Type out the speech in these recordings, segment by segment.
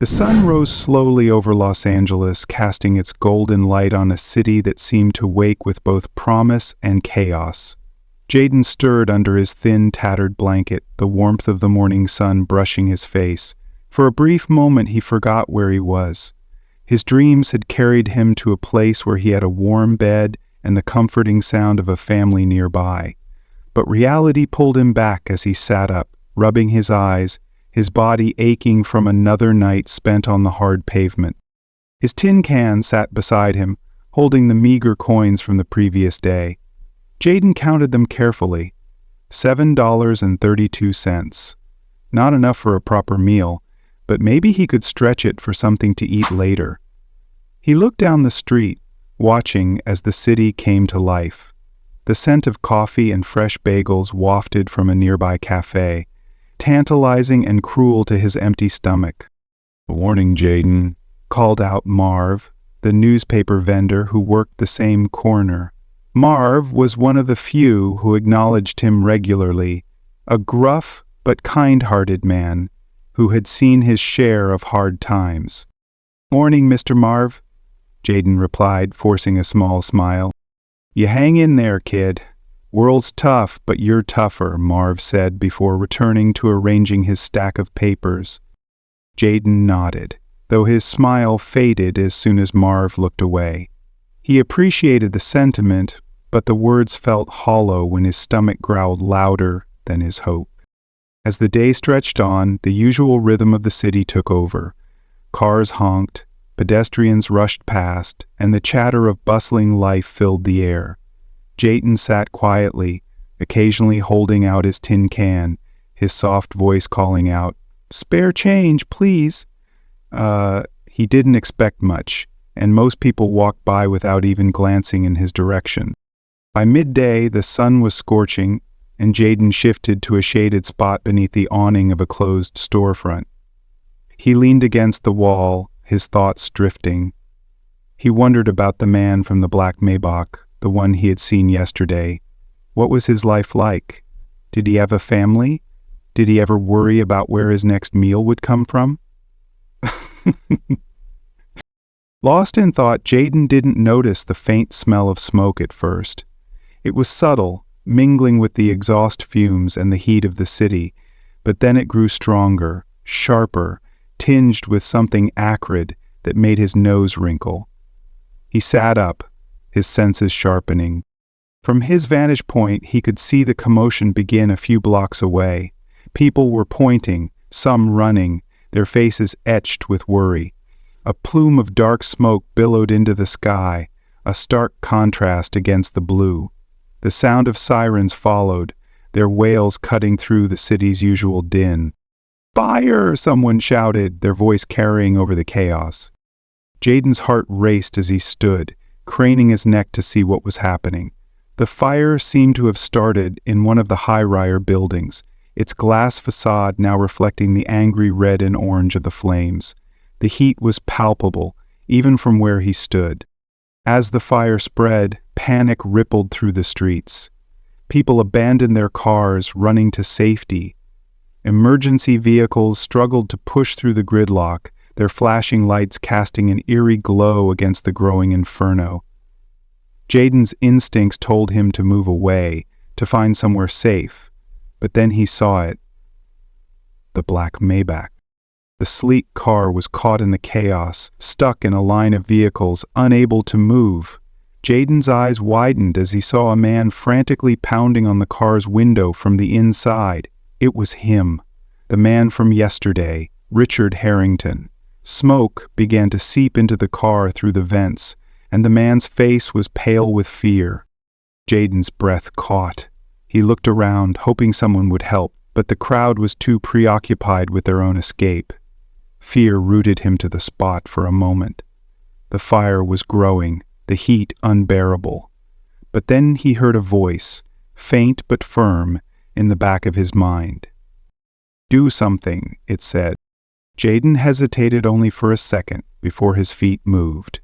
The sun rose slowly over Los Angeles, casting its golden light on a city that seemed to wake with both promise and chaos. Jaden stirred under his thin, tattered blanket, the warmth of the morning sun brushing his face. For a brief moment he forgot where he was. His dreams had carried him to a place where he had a warm bed and the comforting sound of a family nearby. But reality pulled him back as he sat up, rubbing his eyes, his body aching from another night spent on the hard pavement. His tin can sat beside him, holding the meager coins from the previous day. Jaden counted them carefully. $7.32. Not enough for a proper meal, but maybe he could stretch it for something to eat later. He looked down the street, watching as the city came to life. The scent of coffee and fresh bagels wafted from a nearby cafe, tantalizing and cruel to his empty stomach. "Morning, Jaden," called out Marv, the newspaper vendor who worked the same corner. Marv was one of the few who acknowledged him regularly, a gruff but kind-hearted man who had seen his share of hard times. "Morning, Mr. Marv," Jaden replied, forcing a small smile. "You hang in there, kid. World's tough, but you're tougher," Marv said before returning to arranging his stack of papers. Jaden nodded, though his smile faded as soon as Marv looked away. He appreciated the sentiment, but the words felt hollow when his stomach growled louder than his hope. As the day stretched on, the usual rhythm of the city took over. Cars honked, pedestrians rushed past, and the chatter of bustling life filled the air. Jaden sat quietly, occasionally holding out his tin can, his soft voice calling out, "Spare change, please." He didn't expect much, and most people walked by without even glancing in his direction. By midday, the sun was scorching, and Jaden shifted to a shaded spot beneath the awning of a closed storefront. He leaned against the wall, his thoughts drifting. He wondered about the man from the black Maybach, the one he had seen yesterday. What was his life like? Did he have a family? Did he ever worry about where his next meal would come from? Lost in thought, Jaden didn't notice the faint smell of smoke at first. It was subtle, mingling with the exhaust fumes and the heat of the city, but then it grew stronger, sharper, tinged with something acrid that made his nose wrinkle. He sat up, his senses sharpening. From his vantage point, he could see the commotion begin a few blocks away. People were pointing, some running, their faces etched with worry. A plume of dark smoke billowed into the sky, a stark contrast against the blue. The sound of sirens followed, their wails cutting through the city's usual din. "Fire!" someone shouted, their voice carrying over the chaos. Jaden's heart raced as he stood, craning his neck to see what was happening. The fire seemed to have started in one of the high-rise buildings, its glass facade now reflecting the angry red and orange of the flames. The heat was palpable, even from where he stood. As the fire spread, panic rippled through the streets. People abandoned their cars, running to safety. Emergency vehicles struggled to push through the gridlock, their flashing lights casting an eerie glow against the growing inferno. Jaden's instincts told him to move away, to find somewhere safe, but then he saw it. The black Maybach. The sleek car was caught in the chaos, stuck in a line of vehicles, unable to move. Jaden's eyes widened as he saw a man frantically pounding on the car's window from the inside. It was him, the man from yesterday, Richard Harrington. Smoke began to seep into the car through the vents, and the man's face was pale with fear. Jaden's breath caught. He looked around, hoping someone would help, but the crowd was too preoccupied with their own escape. Fear rooted him to the spot for a moment. The fire was growing, the heat unbearable. But then he heard a voice, faint but firm, in the back of his mind. "Do something," it said. Jaden hesitated only for a second before his feet moved.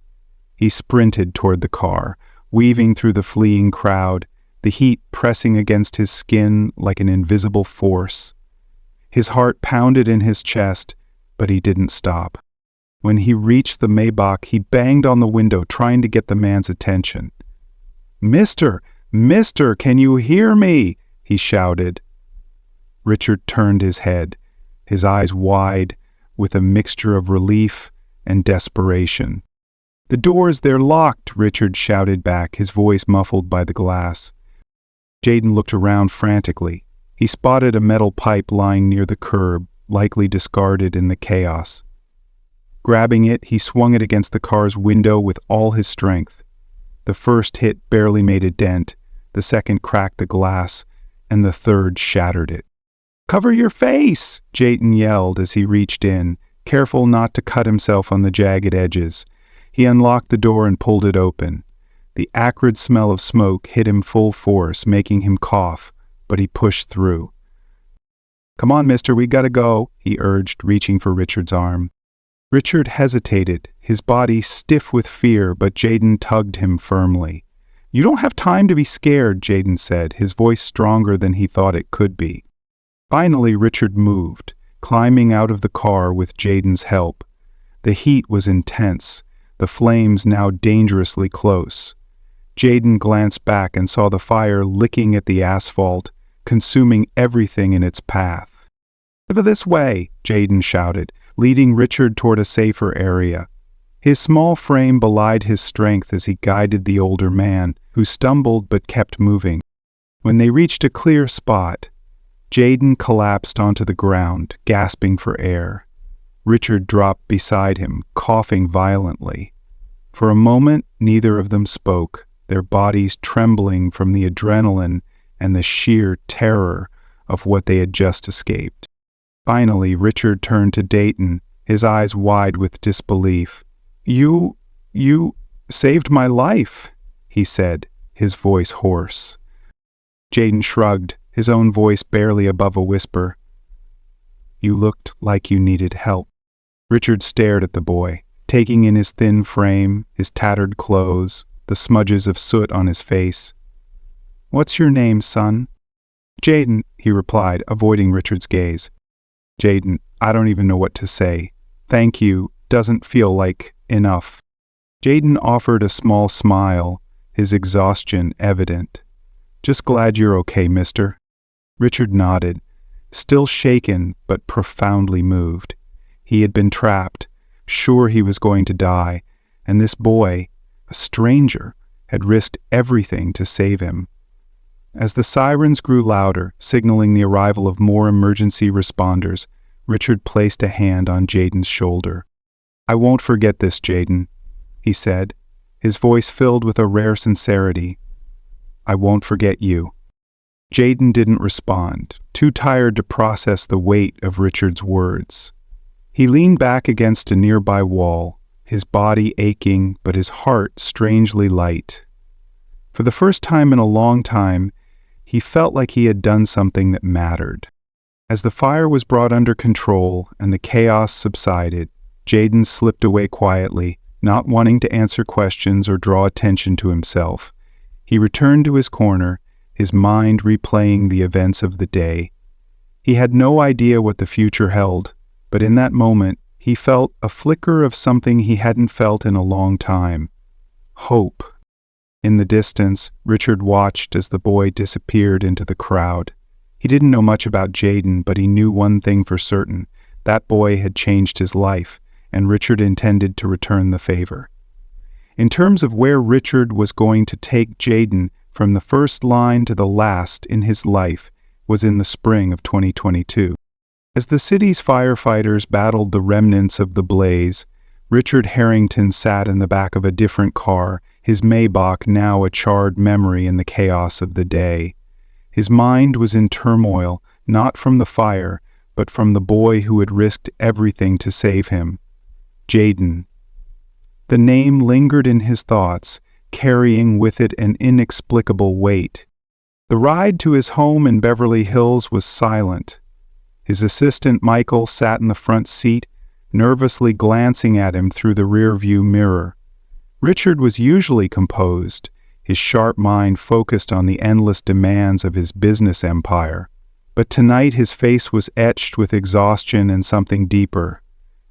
He sprinted toward the car, weaving through the fleeing crowd, the heat pressing against his skin like an invisible force. His heart pounded in his chest, but he didn't stop. When he reached the Maybach, he banged on the window, trying to get the man's attention. "Mister! Mister, can you hear me?" he shouted. Richard turned his head, his eyes wide, with a mixture of relief and desperation. "The doors, they're locked," Richard shouted back, his voice muffled by the glass. Jayden looked around frantically. He spotted a metal pipe lying near the curb, likely discarded in the chaos. Grabbing it, he swung it against the car's window with all his strength. The first hit barely made a dent, the second cracked the glass, and the third shattered it. "Cover your face!" Jayden yelled as he reached in, careful not to cut himself on the jagged edges. He unlocked the door and pulled it open. The acrid smell of smoke hit him full force, making him cough, but he pushed through. "Come on, mister, we gotta go," he urged, reaching for Richard's arm. Richard hesitated, his body stiff with fear, but Jayden tugged him firmly. "You don't have time to be scared," Jayden said, his voice stronger than he thought it could be. Finally, Richard moved, climbing out of the car with Jayden's help. The heat was intense, the flames now dangerously close. Jayden glanced back and saw the fire licking at the asphalt, consuming everything in its path. "Over this way," Jayden shouted, leading Richard toward a safer area. His small frame belied his strength as he guided the older man, who stumbled but kept moving. When they reached a clear spot, Jayden collapsed onto the ground, gasping for air. Richard dropped beside him, coughing violently. For a moment, neither of them spoke, their bodies trembling from the adrenaline and the sheer terror of what they had just escaped. Finally, Richard turned to Dayton, his eyes wide with disbelief. You saved my life," he said, his voice hoarse. Jayden shrugged, his own voice barely above a whisper. "You looked like you needed help." Richard stared at the boy, taking in his thin frame, his tattered clothes, the smudges of soot on his face. "What's your name, son?" "Jayden," he replied, avoiding Richard's gaze. "Jayden, I don't even know what to say. Thank you doesn't feel like enough." Jayden offered a small smile, his exhaustion evident. "Just glad you're okay, mister." Richard nodded, still shaken but profoundly moved. He had been trapped, sure he was going to die, and this boy, a stranger, had risked everything to save him. As the sirens grew louder, signaling the arrival of more emergency responders, Richard placed a hand on Jayden's shoulder. "I won't forget this, Jayden," he said, his voice filled with a rare sincerity. "I won't forget you." Jayden didn't respond, too tired to process the weight of Richard's words. He leaned back against a nearby wall, his body aching but his heart strangely light. For the first time in a long time, he felt like he had done something that mattered. As the fire was brought under control and the chaos subsided, Jayden slipped away quietly, not wanting to answer questions or draw attention to himself. He returned to his corner, his mind replaying the events of the day. He had no idea what the future held, but in that moment, he felt a flicker of something he hadn't felt in a long time. Hope. In the distance, Richard watched as the boy disappeared into the crowd. He didn't know much about Jayden, but he knew one thing for certain. That boy had changed his life, and Richard intended to return the favor. In terms of where Richard was going to take Jayden from the first line to the last in his life was in the spring of 2022. As the city's firefighters battled the remnants of the blaze, Richard Harrington sat in the back of a different car, his Maybach now a charred memory in the chaos of the day. His mind was in turmoil, not from the fire, but from the boy who had risked everything to save him. Jayden. The name lingered in his thoughts, carrying with it an inexplicable weight. The ride to his home in Beverly Hills was silent. His assistant Michael sat in the front seat, nervously glancing at him through the rearview mirror. Richard was usually composed, his sharp mind focused on the endless demands of his business empire. But tonight his face was etched with exhaustion and something deeper.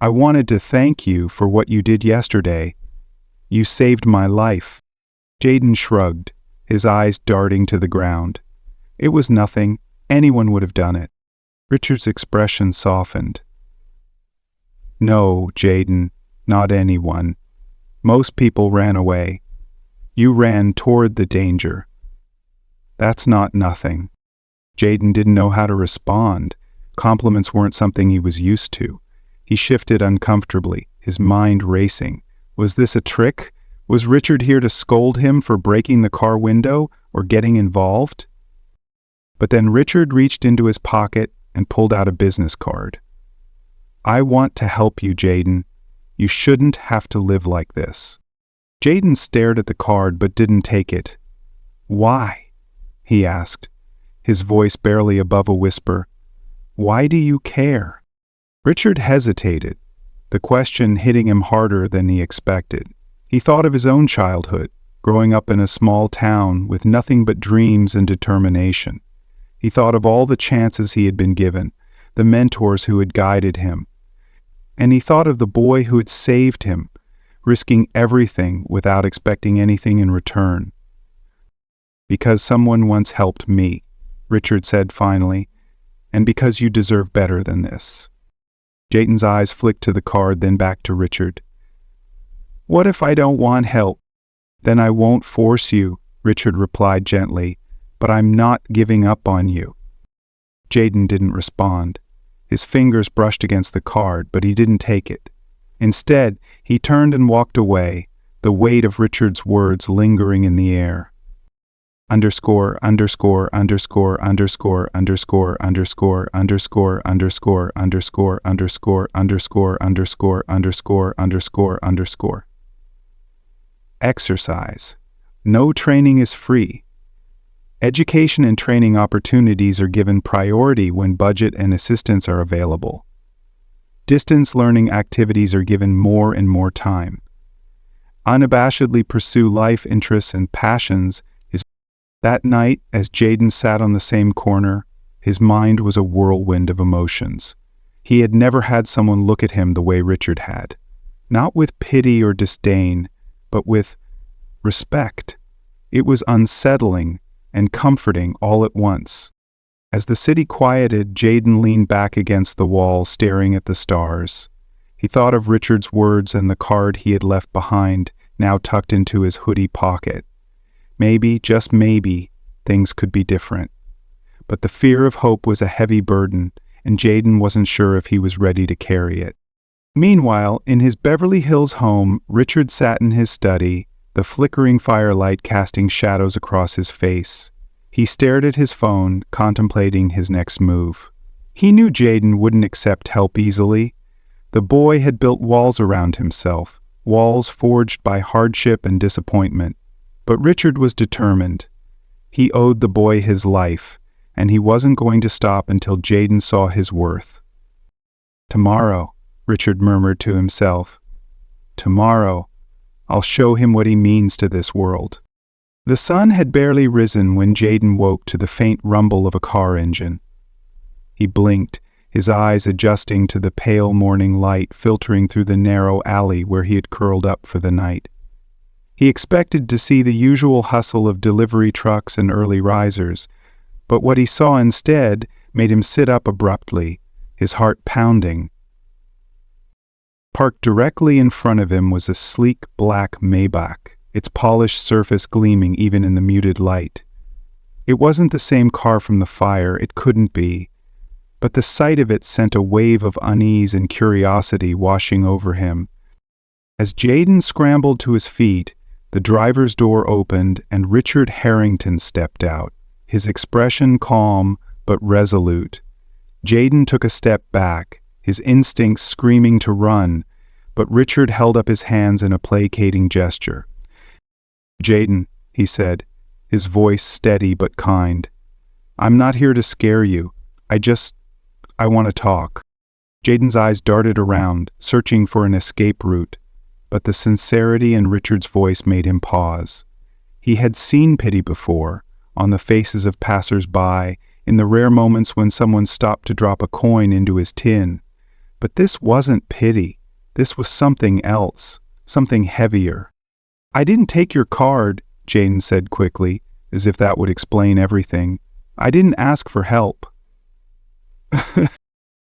I wanted to thank you for what you did yesterday. You saved my life." Jaden shrugged, his eyes darting to the ground. It was nothing. Anyone would have done it. Richard's expression softened. "No, Jaden, not anyone. Most people ran away. You ran toward the danger. That's not nothing." Jaden didn't know how to respond. Compliments weren't something he was used to. He shifted uncomfortably, his mind racing. Was this a trick? Was Richard here to scold him for breaking the car window or getting involved? But then Richard reached into his pocket and pulled out a business card. "I want to help you, Jaden. You shouldn't have to live like this." Jaden stared at the card but didn't take it. "Why?" he asked, his voice barely above a whisper. "Why do you care?" Richard hesitated, the question hitting him harder than he expected. He thought of his own childhood, growing up in a small town with nothing but dreams and determination. He thought of all the chances he had been given, the mentors who had guided him. And he thought of the boy who had saved him, risking everything without expecting anything in return. "Because someone once helped me," Richard said finally, "and because you deserve better than this." Jaden's eyes flicked to the card, then back to Richard. "What if I don't want help?" "Then I won't force you," Richard replied gently, "but I'm not giving up on you." Jaden didn't respond. His fingers brushed against the card, but he didn't take it. Instead, he turned and walked away, the weight of Richard's words lingering in the air. Underscore, underscore, underscore, underscore, underscore, underscore, underscore, underscore, underscore, underscore, underscore, underscore, underscore, underscore, underscore. Exercise. No training is free. Education and training opportunities are given priority when budget and assistance are available. Distance learning activities are given more and more time. Unabashedly pursue life interests and passions. That night, as Jaden sat on the same corner, his mind was a whirlwind of emotions. He had never had someone look at him the way Richard had. Not with pity or disdain, but with respect. It was unsettling and comforting all at once. As the city quieted, Jaden leaned back against the wall, staring at the stars. He thought of Richard's words and the card he had left behind, now tucked into his hoodie pocket. Maybe, just maybe, things could be different. But the fear of hope was a heavy burden, and Jaden wasn't sure if he was ready to carry it. Meanwhile, in his Beverly Hills home, Richard sat in his study, the flickering firelight casting shadows across his face. He stared at his phone, contemplating his next move. He knew Jaden wouldn't accept help easily. The boy had built walls around himself, walls forged by hardship and disappointment. But Richard was determined. He owed the boy his life, and he wasn't going to stop until Jaden saw his worth. "Tomorrow," Richard murmured to himself. "Tomorrow, I'll show him what he means to this world." The sun had barely risen when Jaden woke to the faint rumble of a car engine. He blinked, his eyes adjusting to the pale morning light filtering through the narrow alley where he had curled up for the night. He expected to see the usual hustle of delivery trucks and early risers, but what he saw instead made him sit up abruptly, his heart pounding. Parked directly in front of him was a sleek black Maybach, its polished surface gleaming even in the muted light. It wasn't the same car from the fire, it couldn't be, but the sight of it sent a wave of unease and curiosity washing over him. As Jaden scrambled to his feet, the driver's door opened and Richard Harrington stepped out, his expression calm but resolute. Jaden took a step back, his instincts screaming to run, but Richard held up his hands in a placating gesture. "Jaden," he said, his voice steady but kind. "I'm not here to scare you. I want to talk." Jaden's eyes darted around, searching for an escape route, but the sincerity in Richard's voice made him pause. He had seen pity before, on the faces of passers-by, in the rare moments when someone stopped to drop a coin into his tin. But this wasn't pity. This was something else, something heavier. "I didn't take your card," Jaden said quickly, as if that would explain everything. "I didn't ask for help."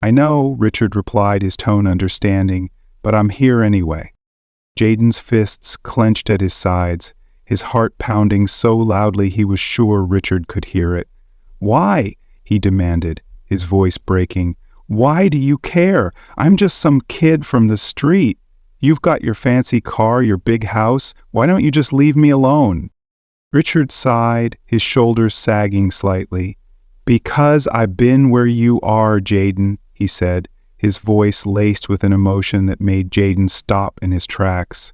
"I know," Richard replied, his tone understanding, "but I'm here anyway." Jaden's fists clenched at his sides, his heart pounding so loudly he was sure Richard could hear it. "Why?" he demanded, his voice breaking. "Why do you care? I'm just some kid from the street. You've got your fancy car, your big house. Why don't you just leave me alone?" Richard sighed, his shoulders sagging slightly. "Because I've been where you are, Jaden," he said, his voice laced with an emotion that made Jaden stop in his tracks.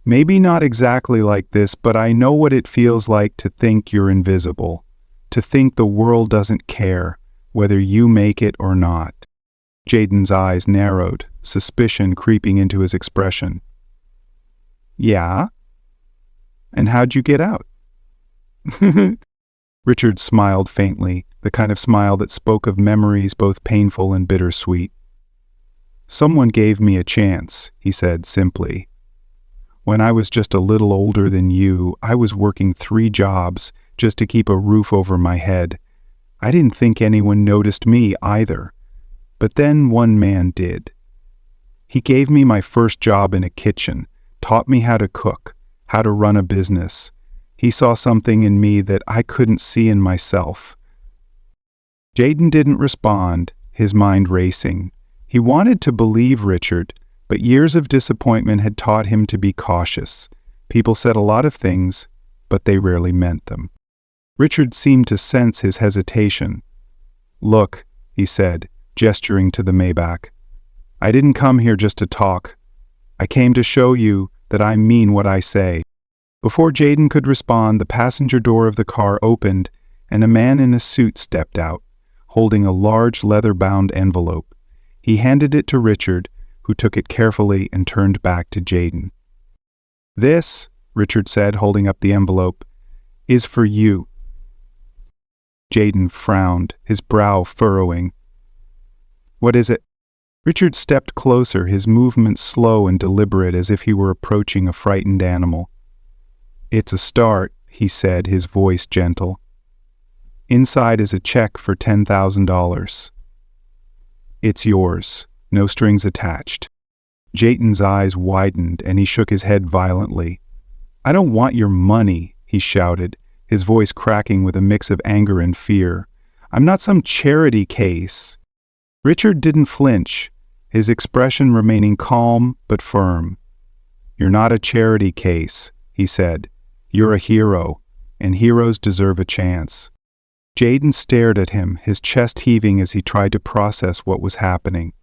"Maybe not exactly like this, but I know what it feels like to think you're invisible, to think the world doesn't care, whether you make it or not." Jaden's eyes narrowed, suspicion creeping into his expression. "Yeah? And how'd you get out?" Richard smiled faintly, the kind of smile that spoke of memories both painful and bittersweet. "Someone gave me a chance," he said simply. "When I was just a little older than you, I was working 3 jobs just to keep a roof over my head. I didn't think anyone noticed me either. But then one man did. He gave me my first job in a kitchen, taught me how to cook, how to run a business. He saw something in me that I couldn't see in myself." Jaden didn't respond, his mind racing. He wanted to believe Richard, but years of disappointment had taught him to be cautious. People said a lot of things, but they rarely meant them. Richard seemed to sense his hesitation. "Look," he said, gesturing to the Maybach. "I didn't come here just to talk. I came to show you that I mean what I say." Before Jaden could respond, the passenger door of the car opened, and a man in a suit stepped out, holding a large leather-bound envelope. He handed it to Richard, who took it carefully and turned back to Jaden. "This," Richard said, holding up the envelope, "is for you." Jaden frowned, his brow furrowing. "What is it?" Richard stepped closer, his movements slow and deliberate as if he were approaching a frightened animal. "It's a start," he said, his voice gentle. "Inside is a check for $10,000. It's yours, no strings attached." Jaden's eyes widened and he shook his head violently. "I don't want your money," he shouted, his voice cracking with a mix of anger and fear. "I'm not some charity case." Richard didn't flinch, his expression remaining calm but firm. "You're not a charity case," he said. "You're a hero, and heroes deserve a chance." Jaden stared at him, his chest heaving as he tried to process what was happening.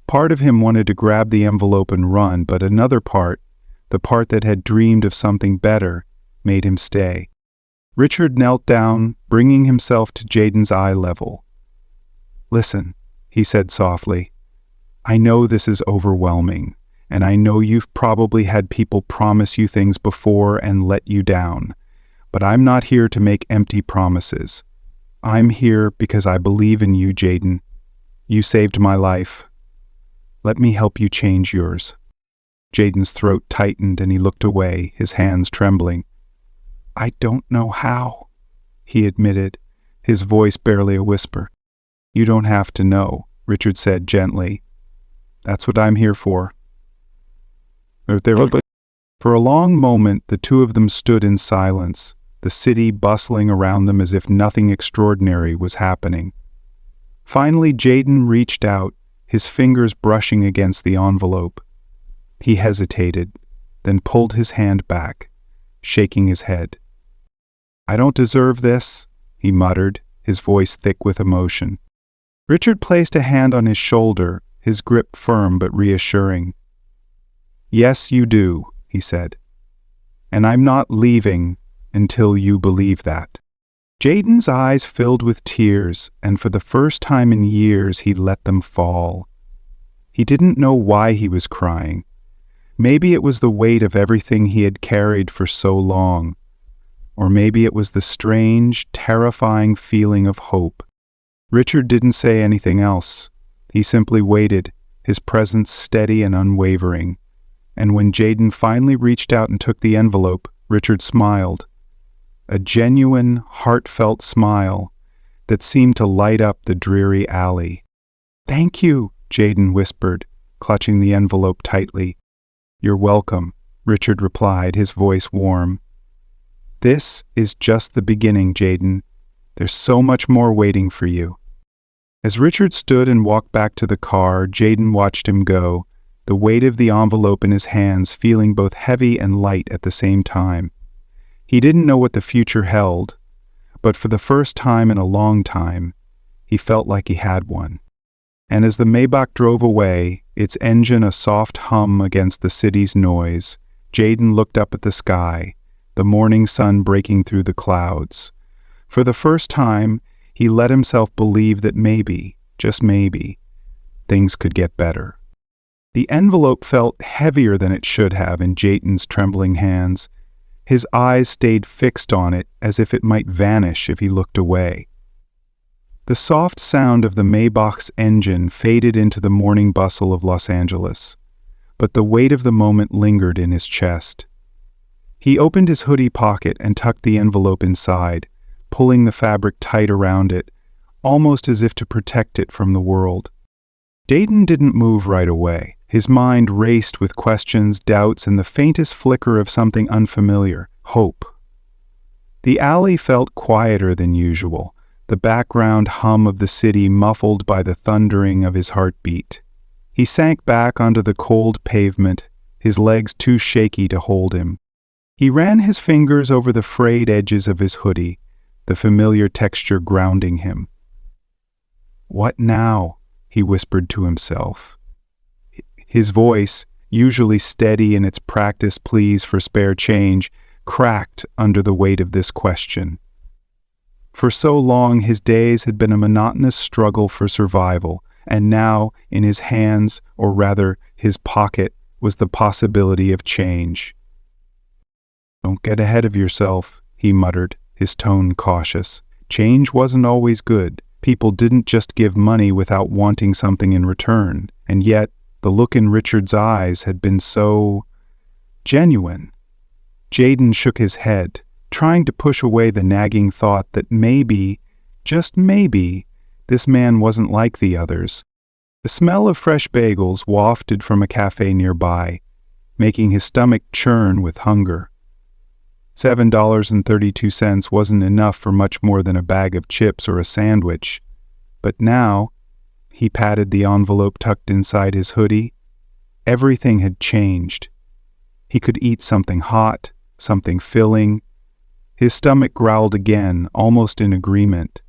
Part of him wanted to grab the envelope and run, but another part, the part that had dreamed of something better, made him stay. Richard knelt down, bringing himself to Jaden's eye level. "Listen," he said softly. "I know this is overwhelming, and I know you've probably had people promise you things before and let you down. But I'm not here to make empty promises. I'm here because I believe in you, Jaden. You saved my life. Let me help you change yours." Jaden's throat tightened and he looked away, his hands trembling. "I don't know how," he admitted, his voice barely a whisper. "You don't have to know," Richard said gently. "That's what I'm here for." For a long moment, the two of them stood in silence, the city bustling around them as if nothing extraordinary was happening. Finally, Jaden reached out, his fingers brushing against the envelope. He hesitated, then pulled his hand back, shaking his head. "I don't deserve this," he muttered, his voice thick with emotion. Richard placed a hand on his shoulder, his grip firm but reassuring. "Yes, you do," he said. "And I'm not leaving until you believe that." Jaden's eyes filled with tears, and for the first time in years he let them fall. He didn't know why he was crying. Maybe it was the weight of everything he had carried for so long. Or maybe it was the strange, terrifying feeling of hope. Richard didn't say anything else. He simply waited, his presence steady and unwavering. And when Jayden finally reached out and took the envelope, Richard smiled. A genuine, heartfelt smile that seemed to light up the dreary alley. "Thank you," Jayden whispered, clutching the envelope tightly. "You're welcome," Richard replied, his voice warm. "This is just the beginning, Jayden. There's so much more waiting for you." As Richard stood and walked back to the car, Jayden watched him go, the weight of the envelope in his hands feeling both heavy and light at the same time. He didn't know what the future held, but for the first time in a long time, he felt like he had one. And as the Maybach drove away, its engine a soft hum against the city's noise, Jayden looked up at the sky, the morning sun breaking through the clouds. For the first time, he let himself believe that maybe, just maybe, things could get better. The envelope felt heavier than it should have in Jayden's trembling hands. His eyes stayed fixed on it as if it might vanish if he looked away. The soft sound of the Maybach's engine faded into the morning bustle of Los Angeles, but the weight of the moment lingered in his chest. He opened his hoodie pocket and tucked the envelope inside, pulling the fabric tight around it, almost as if to protect it from the world. Jayden didn't move right away. His mind raced with questions, doubts, and the faintest flicker of something unfamiliar, hope. The alley felt quieter than usual, the background hum of the city muffled by the thundering of his heartbeat. He sank back onto the cold pavement, his legs too shaky to hold him. He ran his fingers over the frayed edges of his hoodie, the familiar texture grounding him. "What now?" he whispered to himself. His voice, usually steady in its practiced pleas for spare change, cracked under the weight of this question. For so long his days had been a monotonous struggle for survival, and now in his hands, or rather his pocket, was the possibility of change. "Don't get ahead of yourself," he muttered, his tone cautious. Change wasn't always good. People didn't just give money without wanting something in return, and yet the look in Richard's eyes had been so genuine. Jayden shook his head, trying to push away the nagging thought that maybe, just maybe, this man wasn't like the others. The smell of fresh bagels wafted from a cafe nearby, making his stomach churn with hunger. $7.32 wasn't enough for much more than a bag of chips or a sandwich. But now, he patted the envelope tucked inside his hoodie, everything had changed. He could eat something hot, something filling. His stomach growled again, almost in agreement.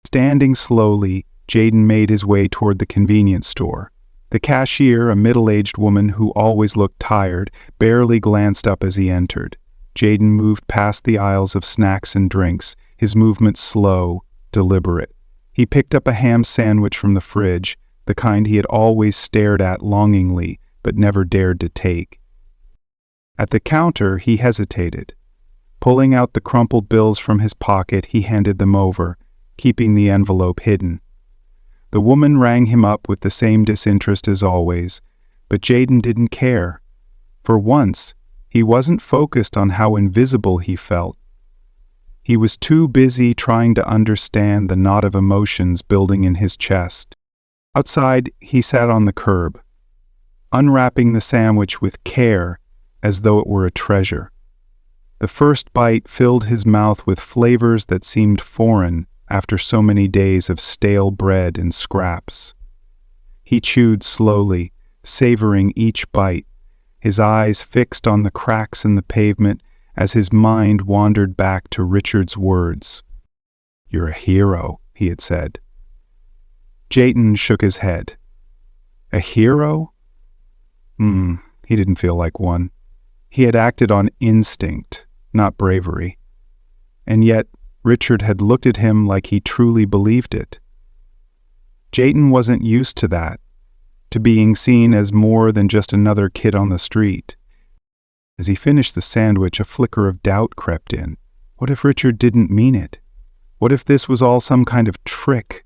Standing slowly, Jayden made his way toward the convenience store. The cashier, a middle-aged woman who always looked tired, barely glanced up as he entered. Jayden moved past the aisles of snacks and drinks, his movements slow, deliberate. He picked up a ham sandwich from the fridge, the kind he had always stared at longingly, but never dared to take. At the counter, he hesitated. Pulling out the crumpled bills from his pocket, he handed them over, keeping the envelope hidden. The woman rang him up with the same disinterest as always, but Jayden didn't care. For once, he wasn't focused on how invisible he felt. He was too busy trying to understand the knot of emotions building in his chest. Outside, he sat on the curb, unwrapping the sandwich with care as though it were a treasure. The first bite filled his mouth with flavors that seemed foreign after so many days of stale bread and scraps. He chewed slowly, savoring each bite, his eyes fixed on the cracks in the pavement as his mind wandered back to Richard's words. "You're a hero," he had said. Jayden shook his head. A hero? He didn't feel like one. He had acted on instinct, not bravery. And yet, Richard had looked at him like he truly believed it. Jayden wasn't used to that, to being seen as more than just another kid on the street. As he finished the sandwich, a flicker of doubt crept in. What if Richard didn't mean it? What if this was all some kind of trick,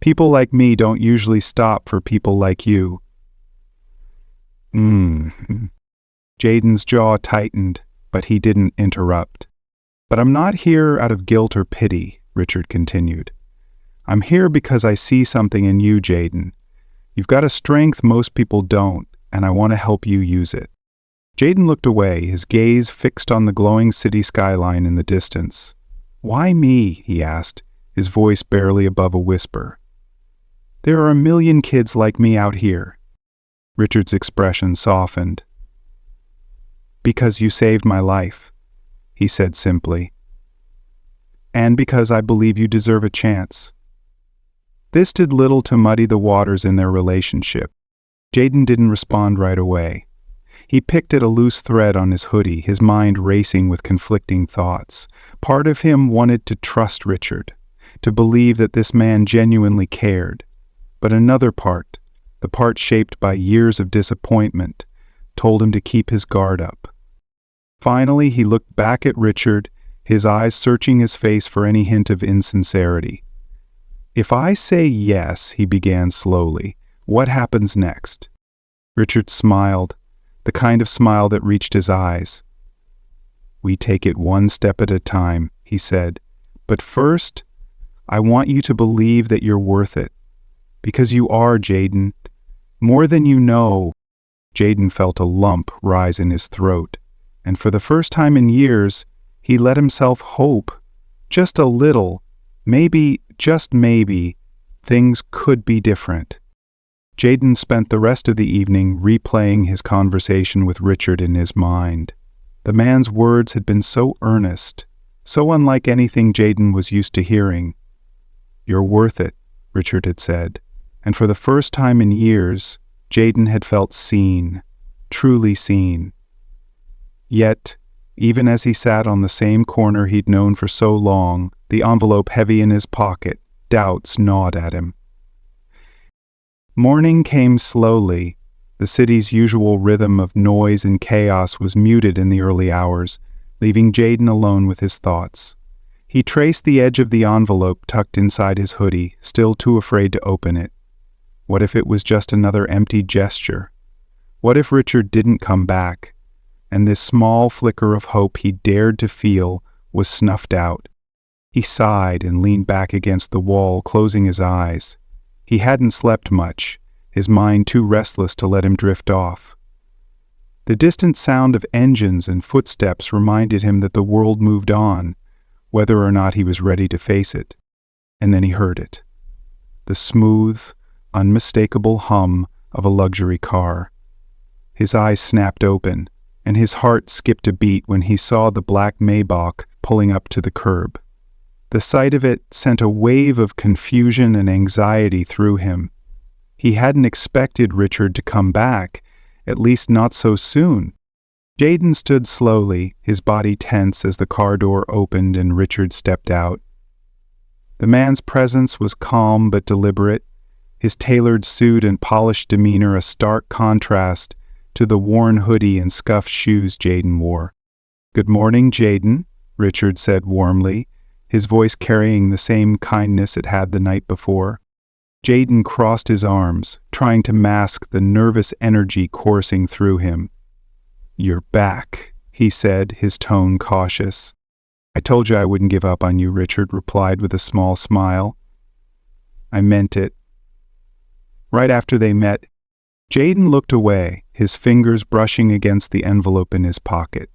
People like me don't usually stop for people like you." Jaden's jaw tightened, but he didn't interrupt. "But I'm not here out of guilt or pity," Richard continued. "I'm here because I see something in you, Jaden. You've got a strength most people don't, and I want to help you use it." Jaden looked away, his gaze fixed on the glowing city skyline in the distance. "Why me?" he asked, his voice barely above a whisper. "There are a million kids like me out here." Richard's expression softened. "Because you saved my life," he said simply. "And because I believe you deserve a chance." This did little to muddy the waters in their relationship. Jaden didn't respond right away. He picked at a loose thread on his hoodie, his mind racing with conflicting thoughts. Part of him wanted to trust Richard, to believe that this man genuinely cared. But another part, the part shaped by years of disappointment, told him to keep his guard up. Finally, he looked back at Richard, his eyes searching his face for any hint of insincerity. "If I say yes," he began slowly, "what happens next?" Richard smiled, the kind of smile that reached his eyes. "We take it one step at a time," he said. "But first, I want you to believe that you're worth it. Because you are, Jaden. More than you know." Jaden felt a lump rise in his throat, and for the first time in years, he let himself hope, just a little, maybe, just maybe, things could be different. Jaden spent the rest of the evening replaying his conversation with Richard in his mind. The man's words had been so earnest, so unlike anything Jaden was used to hearing. "You're worth it," Richard had said, and for the first time in years, Jaden had felt seen, truly seen. Yet, even as he sat on the same corner he'd known for so long, the envelope heavy in his pocket, doubts gnawed at him. Morning came slowly. The city's usual rhythm of noise and chaos was muted in the early hours, leaving Jaden alone with his thoughts. He traced the edge of the envelope tucked inside his hoodie, still too afraid to open it. What if it was just another empty gesture? What if Richard didn't come back, and this small flicker of hope he dared to feel was snuffed out? He sighed and leaned back against the wall, closing his eyes. He hadn't slept much, his mind too restless to let him drift off. The distant sound of engines and footsteps reminded him that the world moved on, whether or not he was ready to face it. And then he heard it. The smooth, unmistakable hum of a luxury car. His eyes snapped open, and his heart skipped a beat when he saw the black Maybach pulling up to the curb. The sight of it sent a wave of confusion and anxiety through him. He hadn't expected Richard to come back, at least not so soon. Jaden stood slowly, his body tense as the car door opened and Richard stepped out. The man's presence was calm but deliberate, his tailored suit and polished demeanor a stark contrast to the worn hoodie and scuffed shoes Jaden wore. "Good morning, Jaden," Richard said warmly, his voice carrying the same kindness it had the night before. Jaden crossed his arms, trying to mask the nervous energy coursing through him. "You're back," he said, his tone cautious. "I told you I wouldn't give up on you," Richard replied with a small smile. "I meant it." Right after they met, Jaden looked away, his fingers brushing against the envelope in his pocket.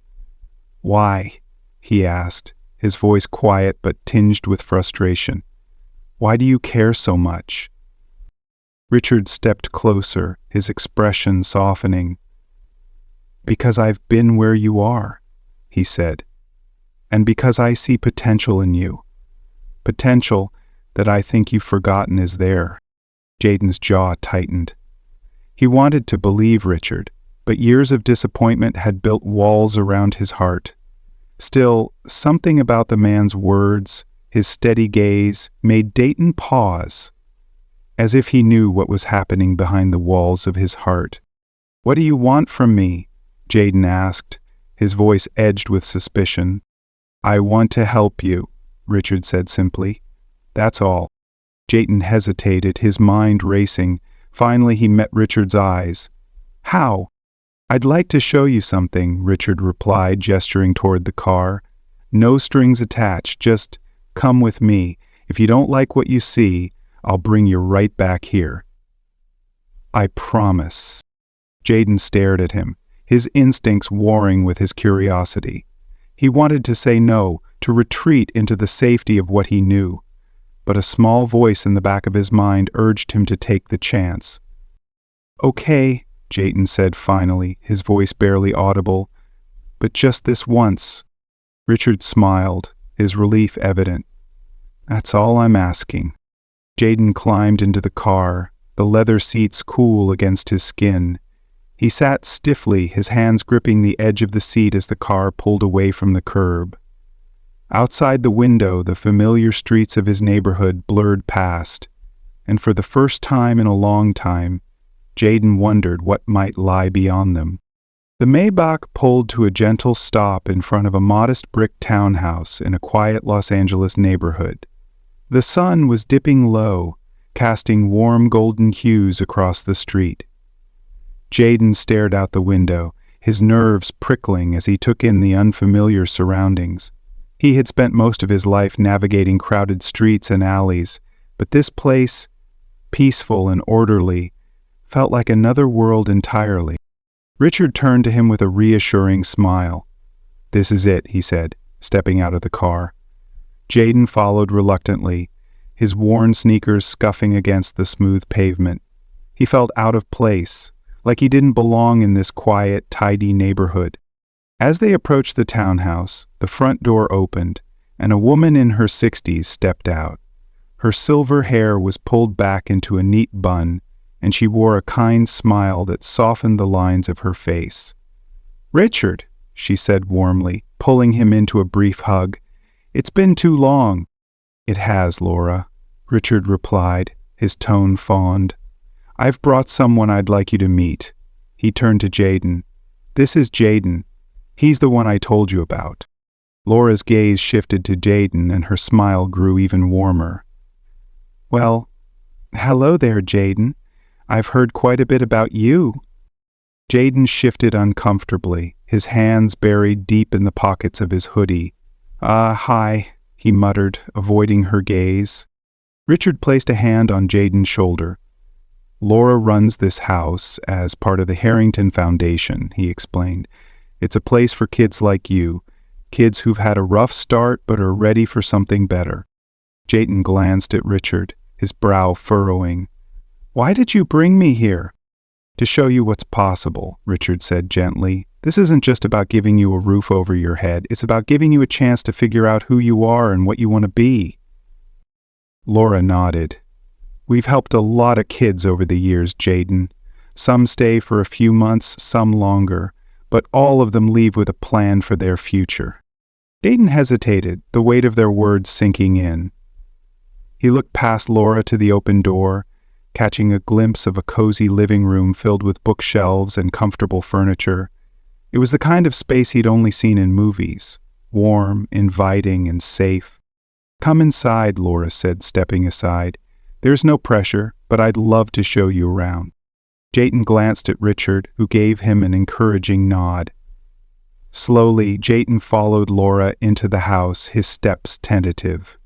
"Why?" he asked, his voice quiet but tinged with frustration. "Why do you care so much?" Richard stepped closer, his expression softening. "Because I've been where you are," he said, "and because I see potential in you. Potential that I think you've forgotten is there." Jaden's jaw tightened. He wanted to believe Richard, but years of disappointment had built walls around his heart. Still, something about the man's words, his steady gaze, made Dayton pause, as if he knew what was happening behind the walls of his heart. "What do you want from me?" Jaden asked, his voice edged with suspicion. "I want to help you," Richard said simply. "That's all." Jayden hesitated, his mind racing. Finally, he met Richard's eyes. "How?" "I'd like to show you something," Richard replied, gesturing toward the car. "No strings attached, just come with me. If you don't like what you see, I'll bring you right back here." "I promise." Jayden stared at him, his instincts warring with his curiosity. He wanted to say no, to retreat into the safety of what he knew. But a small voice in the back of his mind urged him to take the chance. "Okay," Jayden said finally, his voice barely audible, "but just this once." Richard smiled, his relief evident. "That's all I'm asking." Jayden climbed into the car, the leather seats cool against his skin. He sat stiffly, his hands gripping the edge of the seat as the car pulled away from the curb. Outside the window, the familiar streets of his neighborhood blurred past, and for the first time in a long time, Jayden wondered what might lie beyond them. The Maybach pulled to a gentle stop in front of a modest brick townhouse in a quiet Los Angeles neighborhood. The sun was dipping low, casting warm golden hues across the street. Jayden stared out the window, his nerves prickling as he took in the unfamiliar surroundings. He had spent most of his life navigating crowded streets and alleys, but this place, peaceful and orderly, felt like another world entirely. Richard turned to him with a reassuring smile. "This is it," he said, stepping out of the car. Jayden followed reluctantly, his worn sneakers scuffing against the smooth pavement. He felt out of place, like he didn't belong in this quiet, tidy neighborhood. As they approached the townhouse, the front door opened, and a woman in her 60s stepped out. Her silver hair was pulled back into a neat bun, and she wore a kind smile that softened the lines of her face. "Richard," she said warmly, pulling him into a brief hug. "It's been too long." "It has, Laura," Richard replied, his tone fond. "I've brought someone I'd like you to meet." He turned to Jayden. "This is Jayden. He's the one I told you about." Laura's gaze shifted to Jayden, and her smile grew even warmer. "Well, hello there, Jayden. I've heard quite a bit about you." Jayden shifted uncomfortably, his hands buried deep in the pockets of his hoodie. Hi," he muttered, avoiding her gaze. Richard placed a hand on Jayden's shoulder. "Laura runs this house as part of the Harrington Foundation," he explained. "It's a place for kids like you, kids who've had a rough start but are ready for something better." Jayden glanced at Richard, his brow furrowing. "Why did you bring me here?" "To show you what's possible," Richard said gently. "This isn't just about giving you a roof over your head. It's about giving you a chance to figure out who you are and what you want to be." Laura nodded. "We've helped a lot of kids over the years, Jayden. Some stay for a few months, some longer, but all of them leave with a plan for their future." Jayden hesitated, the weight of their words sinking in. He looked past Laura to the open door, catching a glimpse of a cozy living room filled with bookshelves and comfortable furniture. It was the kind of space he'd only seen in movies, warm, inviting, and safe. "Come inside," Laura said, stepping aside. "There's no pressure, but I'd love to show you around." Jayden glanced at Richard, who gave him an encouraging nod. Slowly, Jayden followed Laura into the house, his steps tentative.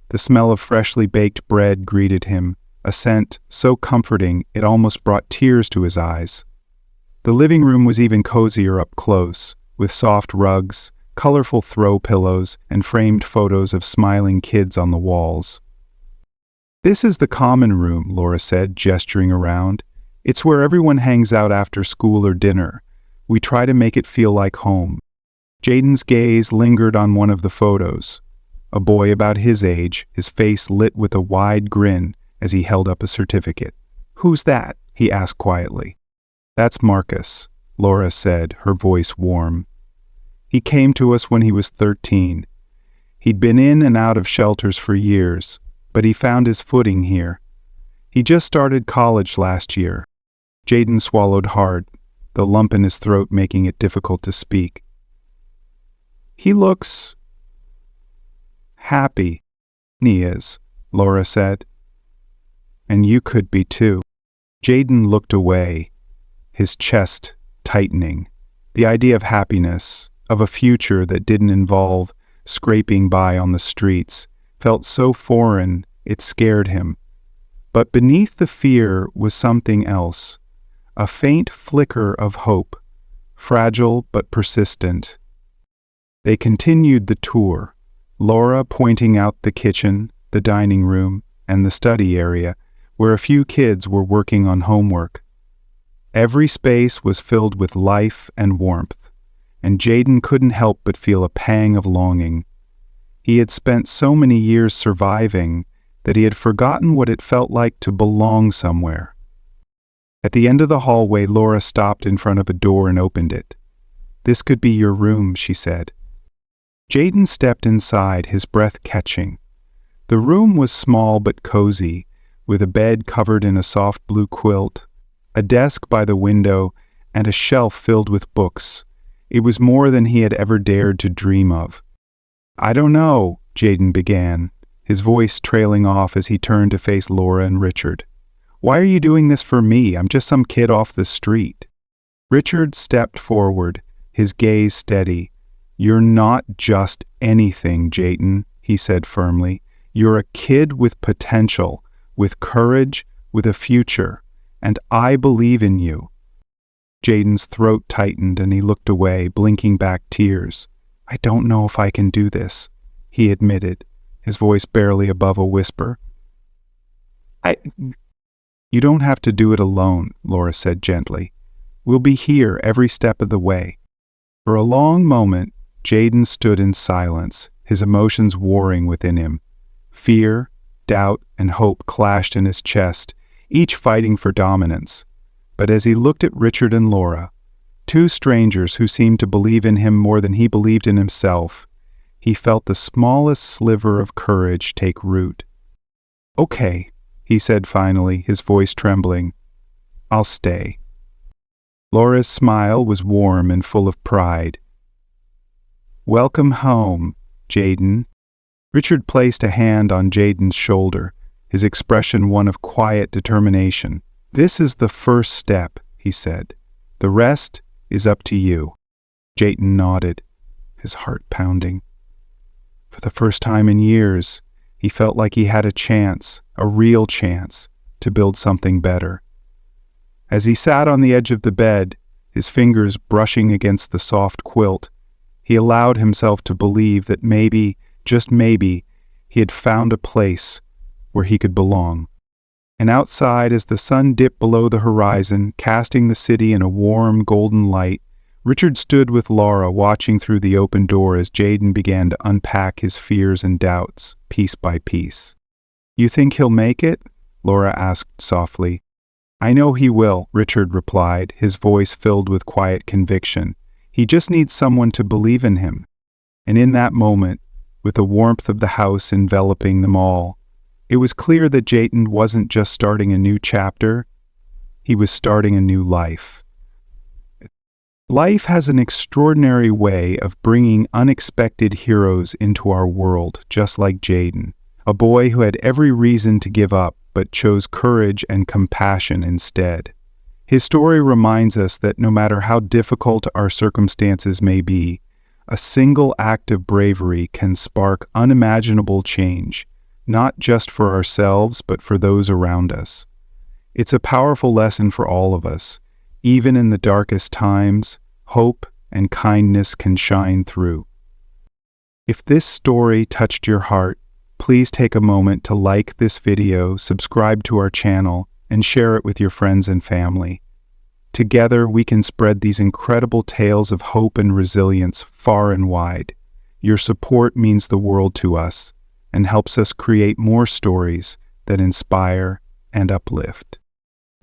The smell of freshly baked bread greeted him, a scent so comforting it almost brought tears to his eyes. The living room was even cozier up close, with soft rugs, colorful throw pillows, and framed photos of smiling kids on the walls. "This is the common room," Laura said, gesturing around. "It's where everyone hangs out after school or dinner. We try to make it feel like home." Jayden's gaze lingered on one of the photos. A boy about his age, his face lit with a wide grin as he held up a certificate. "Who's that?" he asked quietly. "That's Marcus," Laura said, her voice warm. "He came to us when he was 13. He'd been in and out of shelters for years, but he found his footing here. He just started college last year." Jayden swallowed hard, the lump in his throat making it difficult to speak. "He looks happy." "He is," Laura said. and you could be too. Jaden looked away, his chest tightening. The idea of happiness, of a future that didn't involve scraping by on the streets, felt so foreign it scared him. But beneath the fear was something else, a faint flicker of hope, fragile but persistent. They continued the tour, Laura pointing out the kitchen, the dining room, and the study area, where a few kids were working on homework. Every space was filled with life and warmth, and Jaden couldn't help but feel a pang of longing. He had spent so many years surviving that he had forgotten what it felt like to belong somewhere. At the end of the hallway, Laura stopped in front of a door and opened it. "This could be your room," she said. Jaden stepped inside, his breath catching. The room was small but cozy, with a bed covered in a soft blue quilt, a desk by the window, and a shelf filled with books. It was more than he had ever dared to dream of. "I don't know," Jaden began, his voice trailing off as he turned to face Laura and Richard. "Why are you doing this for me? I'm just some kid off the street." Richard stepped forward, his gaze steady. "You're not just anything, Jaden," he said firmly. "You're a kid with potential, with courage, with a future, and I believe in you." Jaden's throat tightened and he looked away, blinking back tears. "I don't know if I can do this," he admitted, his voice barely above a whisper. "You don't have to do it alone," Laura said gently. "We'll be here every step of the way." For a long moment, Jaden stood in silence, his emotions warring within him. Fear, doubt, and hope clashed in his chest, each fighting for dominance. But as he looked at Richard and Laura, two strangers who seemed to believe in him more than he believed in himself, he felt the smallest sliver of courage take root. "Okay," he said finally, his voice trembling. "I'll stay." Laura's smile was warm and full of pride. "Welcome home, Jaden." Richard placed a hand on Jaden's shoulder, his expression one of quiet determination. "This is the first step," he said. "The rest is up to you." Jaden nodded, his heart pounding. For the first time in years, he felt like he had a chance, a real chance, to build something better. As he sat on the edge of the bed, his fingers brushing against the soft quilt, he allowed himself to believe that maybe, just maybe, he had found a place where he could belong. And outside, as the sun dipped below the horizon, casting the city in a warm, golden light, Richard stood with Laura watching through the open door as Jaden began to unpack his fears and doubts, piece by piece. "You think he'll make it?" Laura asked softly. "I know he will," Richard replied, his voice filled with quiet conviction. "He just needs someone to believe in him." And in that moment, with the warmth of the house enveloping them all, it was clear that Jaden wasn't just starting a new chapter, he was starting a new life. Life has an extraordinary way of bringing unexpected heroes into our world, just like Jaden, a boy who had every reason to give up but chose courage and compassion instead. His story reminds us that no matter how difficult our circumstances may be, a single act of bravery can spark unimaginable change, not just for ourselves but for those around us. It's a powerful lesson for all of us. Even in the darkest times, hope and kindness can shine through. If this story touched your heart, please take a moment to like this video, subscribe to our channel, and share it with your friends and family. Together, we can spread these incredible tales of hope and resilience far and wide. Your support means the world to us and helps us create more stories that inspire and uplift.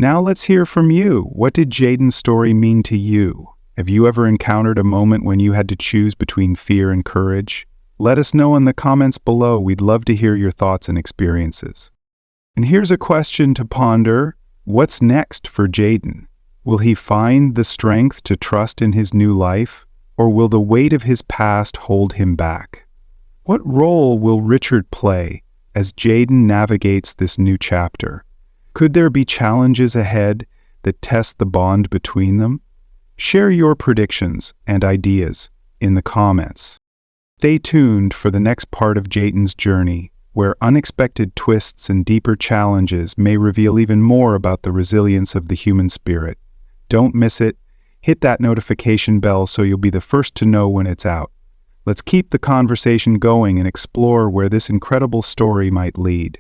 Now let's hear from you. What did Jaden's story mean to you? Have you ever encountered a moment when you had to choose between fear and courage? Let us know in the comments below. We'd love to hear your thoughts and experiences. And here's a question to ponder. What's next for Jaden? Will he find the strength to trust in his new life, or will the weight of his past hold him back? What role will Richard play as Jaden navigates this new chapter? Could there be challenges ahead that test the bond between them? Share your predictions and ideas in the comments. Stay tuned for the next part of Jayden's journey, where unexpected twists and deeper challenges may reveal even more about the resilience of the human spirit. Don't miss it. Hit that notification bell so you'll be the first to know when it's out. Let's keep the conversation going and explore where this incredible story might lead.